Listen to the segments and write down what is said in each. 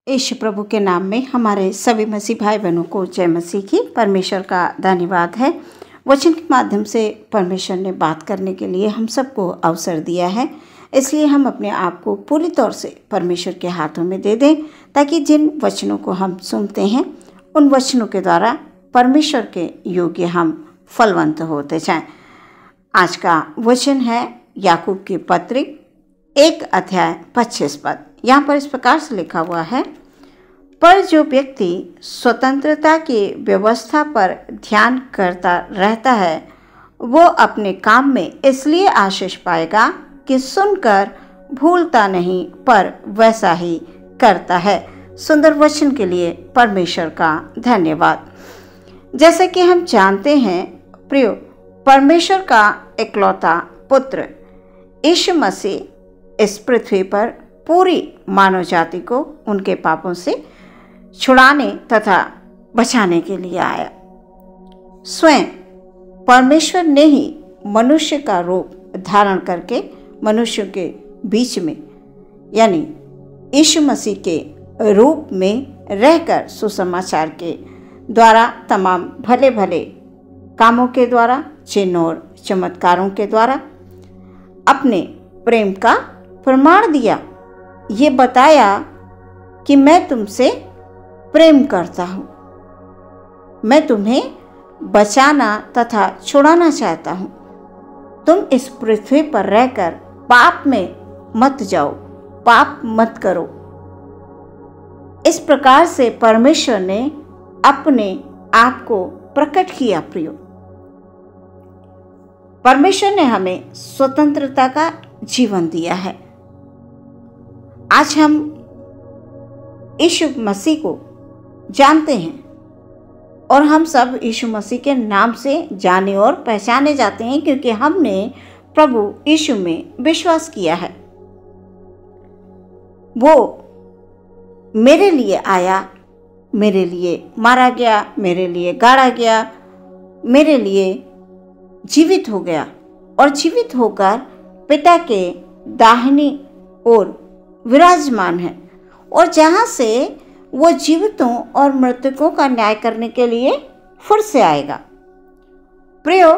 यीशु प्रभु के नाम में हमारे सभी मसीह भाई बहनों को जय मसीह की। परमेश्वर का धन्यवाद है। वचन के माध्यम से परमेश्वर ने बात करने के लिए हम सबको अवसर दिया है, इसलिए हम अपने आप को पूरी तौर से परमेश्वर के हाथों में दे दें, ताकि जिन वचनों को हम सुनते हैं उन वचनों के द्वारा परमेश्वर के योग्य हम फलवंत होते जाएं। आज का वचन है याकूब की पत्री 1 अध्याय 25 पद। यहाँ पर इस प्रकार से लिखा हुआ है, पर जो व्यक्ति स्वतंत्रता की व्यवस्था पर ध्यान करता रहता है वो अपने काम में इसलिए आशीष पाएगा कि सुनकर भूलता नहीं पर वैसा ही करता है। सुंदर वचन के लिए परमेश्वर का धन्यवाद। जैसे कि हम जानते हैं प्रियो, परमेश्वर का इकलौता पुत्र यीशु मसीह इस पृथ्वी पर पूरी मानव जाति को उनके पापों से छुड़ाने तथा बचाने के लिए आया। स्वयं परमेश्वर ने ही मनुष्य का रूप धारण करके मनुष्यों के बीच में यानी यीशु मसीह के रूप में रहकर सुसमाचार के द्वारा तमाम भले भले कामों के द्वारा, चिन्ह और चमत्कारों के द्वारा अपने प्रेम का प्रमाण दिया। ये बताया कि मैं तुमसे प्रेम करता हूँ, मैं तुम्हें बचाना तथा छुड़ाना चाहता हूँ। तुम इस पृथ्वी पर रहकर पाप में मत जाओ, पाप मत करो। इस प्रकार से परमेश्वर ने अपने आप को प्रकट किया। प्रियो, परमेश्वर ने हमें स्वतंत्रता का जीवन दिया है। आज हम यीशु मसीह को जानते हैं और हम सब यीशु मसीह के नाम से जाने और पहचाने जाते हैं, क्योंकि हमने प्रभु यीशु में विश्वास किया है। वो मेरे लिए आया, मेरे लिए मारा गया, मेरे लिए गाड़ा गया, मेरे लिए जीवित हो गया और जीवित होकर पिता के दाहिनी ओर विराजमान है, और जहाँ से वो जीवितों और मृतकों का न्याय करने के लिए फिर से आएगा। प्रियो,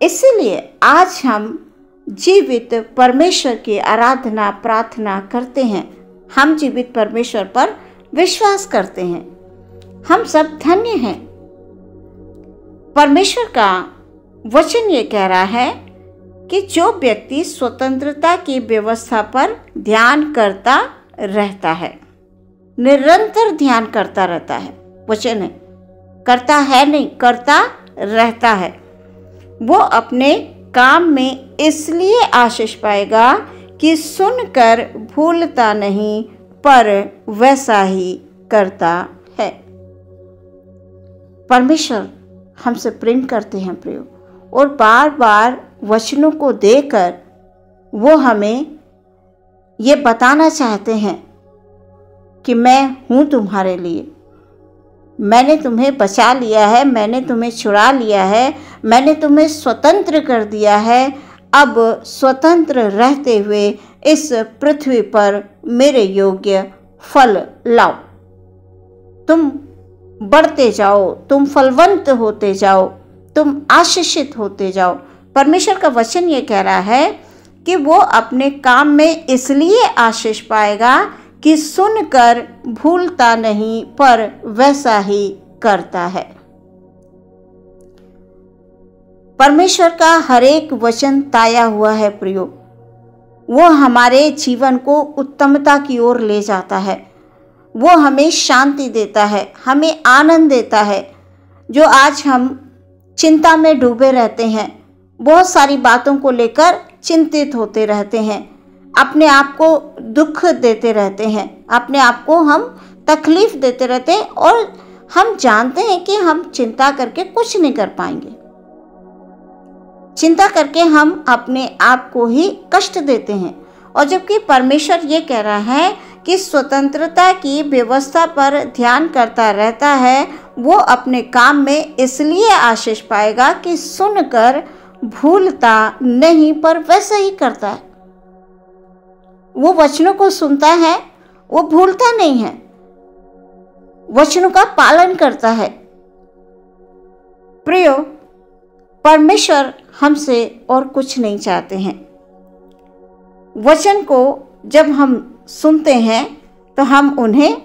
इसीलिए आज हम जीवित परमेश्वर की आराधना प्रार्थना करते हैं। हम जीवित परमेश्वर पर विश्वास करते हैं। हम सब धन्य हैं। परमेश्वर का वचन ये कह रहा है कि जो व्यक्ति स्वतंत्रता की व्यवस्था पर ध्यान करता रहता है, निरंतर ध्यान करता रहता है, वचन है, करता है नहीं, करता रहता है, वो अपने काम में इसलिए आशीष पाएगा कि सुनकर भूलता नहीं पर वैसा ही करता है। परमेश्वर हमसे प्रेम करते हैं प्रियो, और बार बार वचनों को देकर वो हमें ये बताना चाहते हैं कि मैं हूँ तुम्हारे लिए, मैंने तुम्हें बचा लिया है, मैंने तुम्हें छुड़ा लिया है, मैंने तुम्हें स्वतंत्र कर दिया है। अब स्वतंत्र रहते हुए इस पृथ्वी पर मेरे योग्य फल लाओ। तुम बढ़ते जाओ, तुम फलवंत होते जाओ, तुम आशीषित होते जाओ। परमेश्वर का वचन ये कह रहा है कि वो अपने काम में इसलिए आशीष पाएगा कि सुनकर भूलता नहीं पर वैसा ही करता है। परमेश्वर का हर एक वचन ताया हुआ है प्रियो। वो हमारे जीवन को उत्तमता की ओर ले जाता है। वो हमें शांति देता है, हमें आनंद देता है। जो आज हम चिंता में डूबे रहते हैं, बहुत सारी बातों को लेकर चिंतित होते रहते हैं, अपने आप को दुख देते रहते हैं, अपने आप को हम तकलीफ देते रहते हैं, और हम जानते हैं कि हम चिंता करके कुछ नहीं कर पाएंगे। चिंता करके हम अपने आप को ही कष्ट देते हैं। और जबकि परमेश्वर ये कह रहा है कि स्वतंत्रता की व्यवस्था पर ध्यान करता रहता है, वो अपने काम में इसलिए आशीष पाएगा कि सुनकर भूलता नहीं पर वैसा ही करता है। वो वचनों को सुनता है, वो भूलता नहीं है, वचनों का पालन करता है। प्रियो, परमेश्वर हमसे और कुछ नहीं चाहते हैं। वचन को जब हम सुनते हैं तो हम उन्हें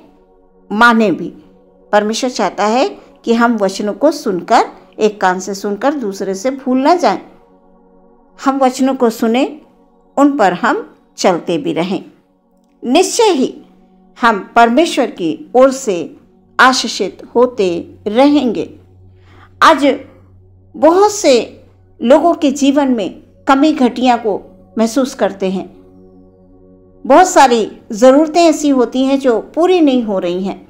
माने भी। परमेश्वर चाहता है कि हम वचनों को सुनकर, एक कान से सुनकर दूसरे से भूल ना जाएं। हम वचनों को सुने, उन पर हम चलते भी रहें। निश्चय ही हम परमेश्वर की ओर से आशीषित होते रहेंगे। आज बहुत से लोगों के जीवन में कमी घटिया को महसूस करते हैं। बहुत सारी ज़रूरतें ऐसी होती हैं जो पूरी नहीं हो रही हैं।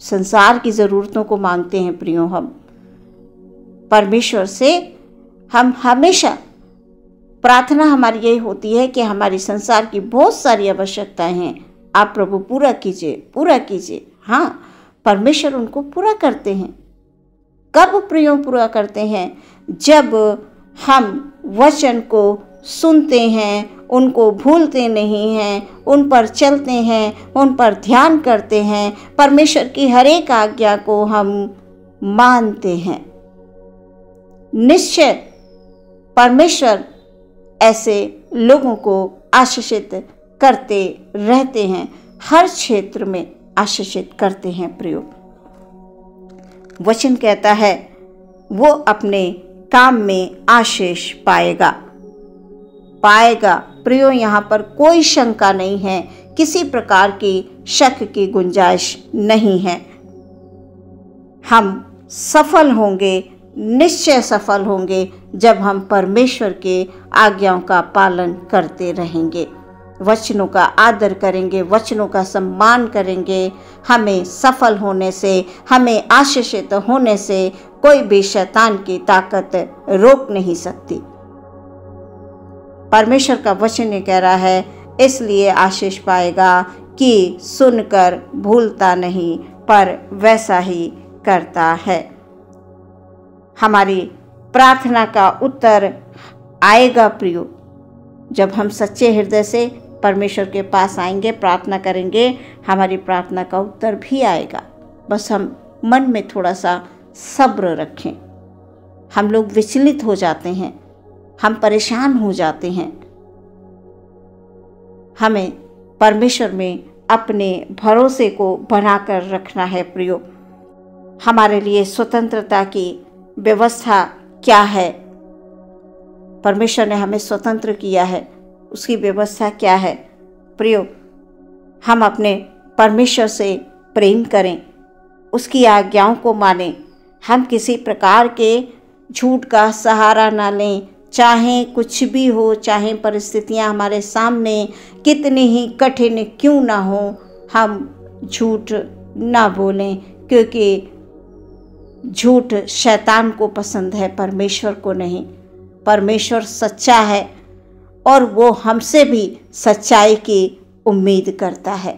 संसार की ज़रूरतों को मांगते हैं प्रियो। हम परमेश्वर से हम हमेशा प्रार्थना हमारी यही होती है कि हमारी संसार की बहुत सारी आवश्यकताएं हैं, आप प्रभु पूरा कीजिए, पूरा कीजिए। हाँ, परमेश्वर उनको पूरा करते हैं। कब प्रियो पूरा करते हैं? जब हम वचन को सुनते हैं, उनको भूलते नहीं हैं, उन पर चलते हैं, उन पर ध्यान करते हैं, परमेश्वर की हर एक आज्ञा को हम मानते हैं। निश्चय परमेश्वर ऐसे लोगों को आशीषित करते रहते हैं, हर क्षेत्र में आशीषित करते हैं प्रियो। वचन कहता है वो अपने काम में आशीष पाएगा। प्रियो, यहाँ पर कोई शंका नहीं है, किसी प्रकार की शक की गुंजाइश नहीं है। हम सफल होंगे, निश्चय सफल होंगे, जब हम परमेश्वर के आज्ञाओं का पालन करते रहेंगे, वचनों का आदर करेंगे, वचनों का सम्मान करेंगे। हमें सफल होने से, हमें आशीषित होने से कोई भी शैतान की ताकत रोक नहीं सकती। परमेश्वर का वचन ये कह रहा है, इसलिए आशीष पाएगा कि सुनकर भूलता नहीं, पर वैसा ही करता है। हमारी प्रार्थना का उत्तर आएगा प्रियो, जब हम सच्चे हृदय से परमेश्वर के पास आएंगे, प्रार्थना करेंगे, हमारी प्रार्थना का उत्तर भी आएगा। बस हम मन में थोड़ा सा सब्र रखें। हम लोग विचलित हो जाते हैं, हम परेशान हो जाते हैं। हमें परमेश्वर में अपने भरोसे को बनाकर रखना है प्रियो। हमारे लिए स्वतंत्रता की व्यवस्था क्या है? परमेश्वर ने हमें स्वतंत्र किया है, उसकी व्यवस्था क्या है? प्रियो, हम अपने परमेश्वर से प्रेम करें, उसकी आज्ञाओं को मानें। हम किसी प्रकार के झूठ का सहारा ना लें, चाहे कुछ भी हो, चाहे परिस्थितियां हमारे सामने कितनी ही कठिन क्यों ना हो, हम झूठ ना बोलें, क्योंकि झूठ शैतान को पसंद है, परमेश्वर को नहीं। परमेश्वर सच्चा है और वो हमसे भी सच्चाई की उम्मीद करता है।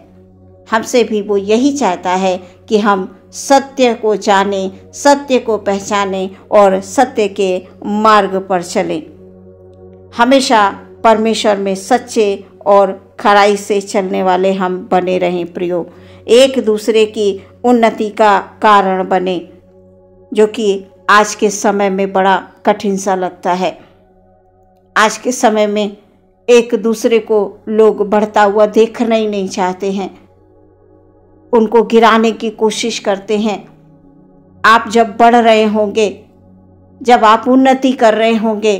हमसे भी वो यही चाहता है कि हम सत्य को जानें, सत्य को पहचानें और सत्य के मार्ग पर चलें। हमेशा परमेश्वर में सच्चे और खराई से चलने वाले हम बने रहें प्रियो। एक दूसरे की उन्नति का कारण बने, जो कि आज के समय में बड़ा कठिन सा लगता है। आज के समय में एक दूसरे को लोग बढ़ता हुआ देखना ही नहीं चाहते हैं, उनको गिराने की कोशिश करते हैं। आप जब बढ़ रहे होंगे, जब आप उन्नति कर रहे होंगे,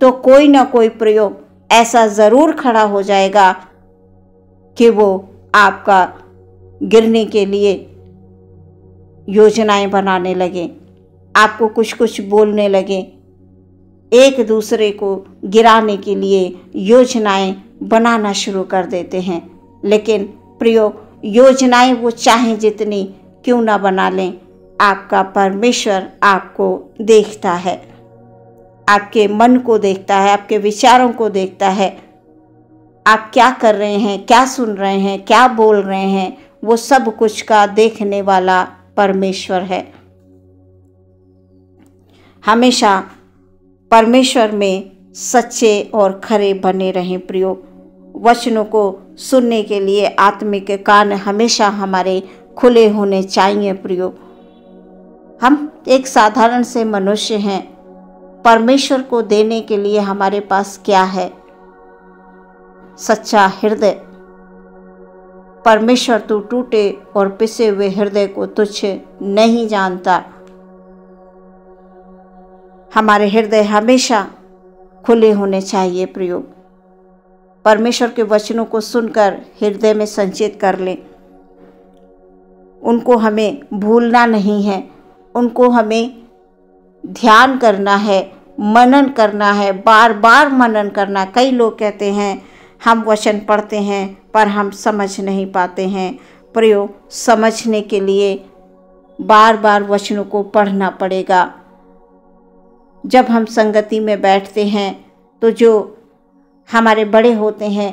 तो कोई ना कोई प्रयोग ऐसा ज़रूर खड़ा हो जाएगा कि वो आपका गिरने के लिए योजनाएं बनाने लगे, आपको कुछ कुछ बोलने लगे, एक दूसरे को गिराने के लिए योजनाएं बनाना शुरू कर देते हैं। लेकिन प्रियो, योजनाएं वो चाहें जितनी क्यों ना बना लें, आपका परमेश्वर आपको देखता है, आपके मन को देखता है, आपके विचारों को देखता है। आप क्या कर रहे हैं, क्या सुन रहे हैं, क्या बोल रहे हैं, वो सब कुछ का देखने वाला परमेश्वर है। हमेशा परमेश्वर में सच्चे और खरे बने रहें प्रियो। वचनों को सुनने के लिए आत्मिक कान हमेशा हमारे खुले होने चाहिए प्रियो। हम एक साधारण से मनुष्य हैं, परमेश्वर को देने के लिए हमारे पास क्या है? सच्चा हृदय। परमेश्वर तू टूटे और पिसे हुए हृदय को तुच्छ नहीं जानता। हमारे हृदय हमेशा खुले होने चाहिए प्रियो। परमेश्वर के वचनों को सुनकर हृदय में संचित कर लें। उनको हमें भूलना नहीं है, उनको हमें ध्यान करना है, मनन करना है, बार बार मनन करना। कई लोग कहते हैं हम वचन पढ़ते हैं पर हम समझ नहीं पाते हैं। प्रियो, समझने के लिए बार बार वचनों को पढ़ना पड़ेगा। जब हम संगति में बैठते हैं तो जो हमारे बड़े होते हैं,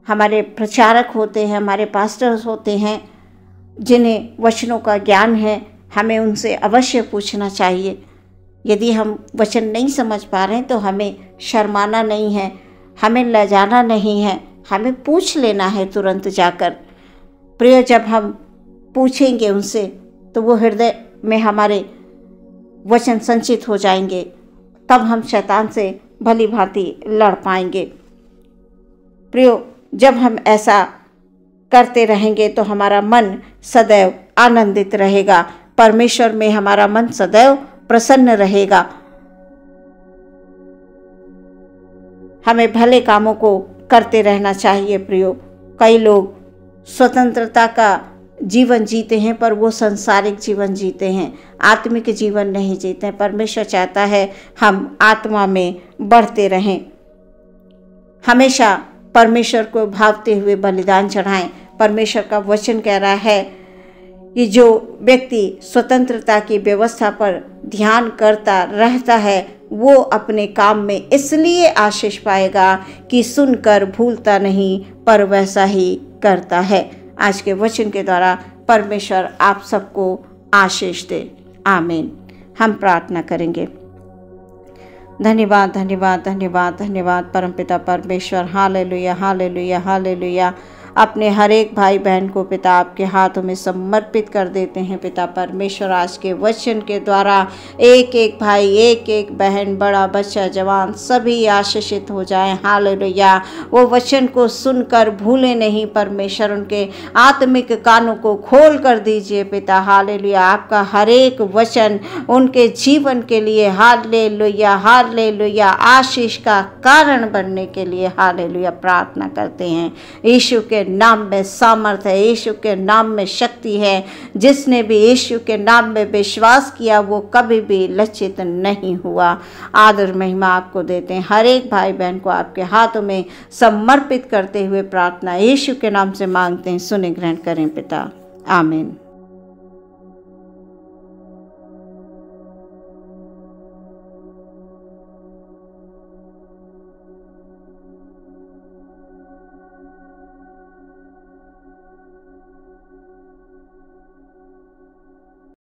हमारे प्रचारक होते हैं, हमारे पास्टर्स होते हैं, जिन्हें वचनों का ज्ञान है, हमें उनसे अवश्य पूछना चाहिए। यदि हम वचन नहीं समझ पा रहे हैं तो हमें शर्माना नहीं है, हमें लजाना नहीं है, हमें पूछ लेना है तुरंत जाकर। प्रिय, जब हम पूछेंगे उनसे तो वो हृदय में हमारे वचन संचित हो जाएंगे, तब हम शैतान से भली भांति लड़ पाएंगे। प्रियो, जब हम ऐसा करते रहेंगे तो हमारा मन सदैव आनंदित रहेगा, परमेश्वर में हमारा मन सदैव प्रसन्न रहेगा। हमें भले कामों को करते रहना चाहिए प्रियो। कई लोग स्वतंत्रता का जीवन जीते हैं पर वो सांसारिक जीवन जीते हैं, आत्मिक जीवन नहीं जीते हैं। परमेश्वर चाहता है हम आत्मा में बढ़ते रहें, हमेशा परमेश्वर को भावते हुए बलिदान चढ़ाएं। परमेश्वर का वचन कह रहा है कि जो व्यक्ति स्वतंत्रता की व्यवस्था पर ध्यान करता रहता है वो अपने काम में इसलिए आशीष पाएगा कि सुनकर भूलता नहीं पर वैसा ही करता है। आज के वचन के द्वारा परमेश्वर आप सबको आशीष दे। आमीन। हम प्रार्थना करेंगे। धन्यवाद धन्यवाद धन्यवाद धन्यवाद परमपिता परमेश्वर। Hallelujah hallelujah hallelujah. अपने हर एक भाई बहन को पिता आपके हाथों में समर्पित कर देते हैं। पिता परमेश्वर, आज के वचन के द्वारा एक एक भाई, एक एक बहन, बड़ा बच्चा, जवान सभी आशीषित हो जाएं। हालेलुया। वो वचन को सुनकर भूले नहीं परमेश्वर, उनके आत्मिक कानों को खोल कर दीजिए पिता। हालेलुया। आपका हर एक वचन उनके जीवन के लिए हालेलुया हालेलुया आशीष का कारण बनने के लिए हालेलुया प्रार्थना करते हैं। यीशु के नाम में सामर्थ है, यीशु के नाम में शक्ति है। जिसने भी यीशु के नाम में विश्वास किया वो कभी भी लज्जित नहीं हुआ। आदर महिमा आपको देते हैं। हर एक भाई बहन को आपके हाथों में समर्पित करते हुए प्रार्थना यीशु के नाम से मांगते हैं। सुने ग्रहण करें पिता। आमीन।